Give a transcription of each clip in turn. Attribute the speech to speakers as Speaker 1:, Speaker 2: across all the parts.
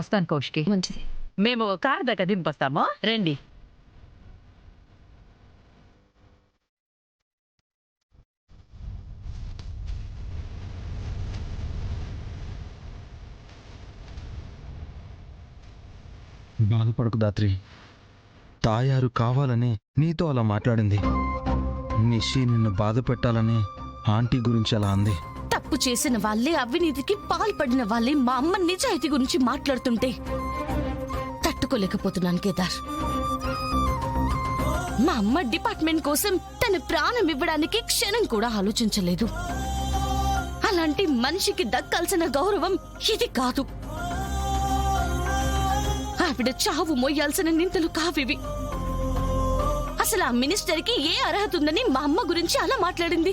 Speaker 1: వస్తాను కౌశికి.
Speaker 2: మంచిది.
Speaker 1: మేము కార్ దగ్గర దింపొస్తాము, రండి.
Speaker 3: బాధపడకు దాత్రి. తాయారు కావాలని నీతో అలా మాట్లాడింది. నిషి నిన్ను బాధ పెట్టాలని ఆంటీ గురించి అలా అంది.
Speaker 2: తప్పు చేసిన వాళ్ళే, అవినీతికి పాల్పడిన వాళ్ళే మా అమ్మ నిజాయితీ గురించి మాట్లాడుతుంటే తట్టుకోలేకపోతున్నాను కేదార్. మా అమ్మ డిపార్ట్మెంట్ కోసం తన ప్రాణం ఇవ్వడానికి క్షణం కూడా ఆలోచించలేదు. అలాంటి మనిషికి దక్కాల్సిన గౌరవం ఇది కాదు. ఆవిడ చావు మోయాల్సిన నిందలు కావివి. అసలు ఆ మినిస్టర్కి ఏ అర్హత ఉందని మా అమ్మ గురించి అలా మాట్లాడింది.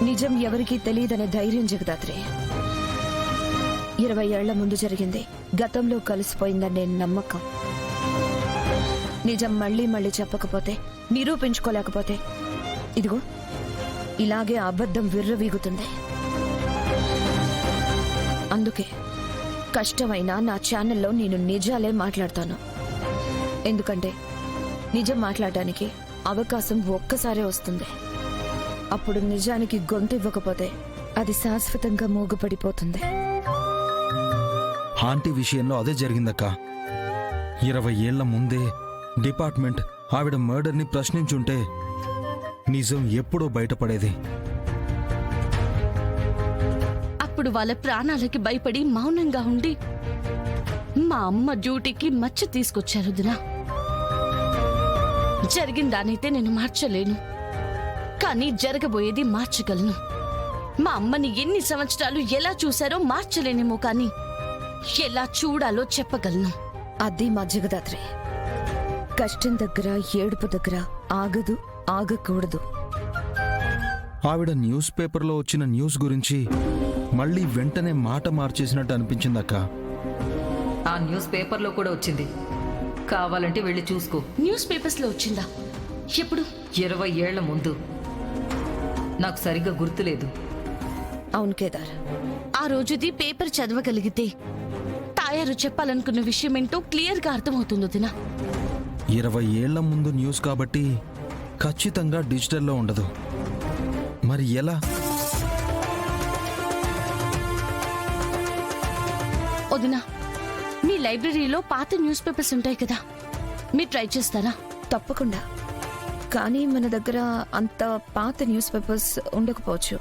Speaker 4: నిజం ఎవరికీ తెలియదనే ధైర్యం జగదాత్రి. 20 ఏళ్ల ముందు జరిగింది గతంలో కలిసిపోయిందని నేను నమ్మకం. నిజం మళ్ళీ మళ్ళీ చెప్పకపోతే, నిరూపించుకోలేకపోతే ఇదిగో ఇలాగే అబద్ధం విర్రవీగుతుంది. అందుకే కష్టమైనా నా ఛానల్లో నేను నిజాలే మాట్లాడతాను. ఎందుకంటే నిజం మాట్లాడడానికి అవకాశం ఒక్కసారే వస్తుంది. అప్పుడు నిజానికి గొంతు ఇవ్వకపోతే అది శాశ్వతంగా మూగపడిపోతుంది.
Speaker 3: ఆంటీ విషయంలో అదే జరిగిందక్క. 20 ఏళ్ల ముందే డిపార్ట్మెంట్ ఆవిడ మర్డర్ని ప్రశ్నించుంటే నిజం ఎప్పుడో బయటపడేది.
Speaker 2: అప్పుడు వాళ్ళ ప్రాణాలకి భయపడి మౌనంగా ఉండి మా అమ్మ డ్యూటీకి మచ్చ తీసుకొచ్చారు దినా. జరిగిందానైతే నేను మార్చలేను, కానీ జరగబోయేది మార్చగలను. మా అమ్మని ఎన్ని సంవత్సరాలు ఎలా చూశారో మార్చలేనేమో, కానీ ఎలా చూడాలో చెప్పగలను.
Speaker 4: అది మా జగదాత్రి. కష్టం దగ్గర, ఏడుపు దగ్గర ఆగదు, ఆగకూడదు.
Speaker 3: ఆవిడ న్యూస్ పేపర్లో వచ్చిన న్యూస్ గురించి మళ్ళీ వెంటనే మాట మార్చేసినట్టు అనిపించిందక్క.
Speaker 1: ఆ న్యూస్ పేపర్లో కూడా వచ్చింది, కావాలంటే వెళ్ళి చూసుకో.
Speaker 2: న్యూస్ పేపర్స్ లో వచ్చిందా? ఎప్పుడు?
Speaker 1: 20 ఏళ్ల ముందు. నాకు సరిగ్గా గుర్తులేదు.
Speaker 4: అవును కేదార్,
Speaker 2: ఆ రోజుది పేపర్ చదవగలిగితే తాయారు చెప్పాలనుకున్న విషయం ఏంటో క్లియర్ గా అర్థమవుతుంది దినా.
Speaker 3: 20 ఏళ్ల ముందు న్యూస్ కాబట్టి ఖచ్చితంగా డిజిటల్లో ఉండదు. మరి ఎలా?
Speaker 2: వదినా, మీ లైబ్రరీలో పాత న్యూస్ పేపర్స్ ఉంటాయి కదా, మీరు ట్రై చేస్తారా?
Speaker 4: తప్పకుండా. కానీ మన దగ్గర అంత పాత న్యూస్ పేపర్స్ ఉండకపోవచ్చు.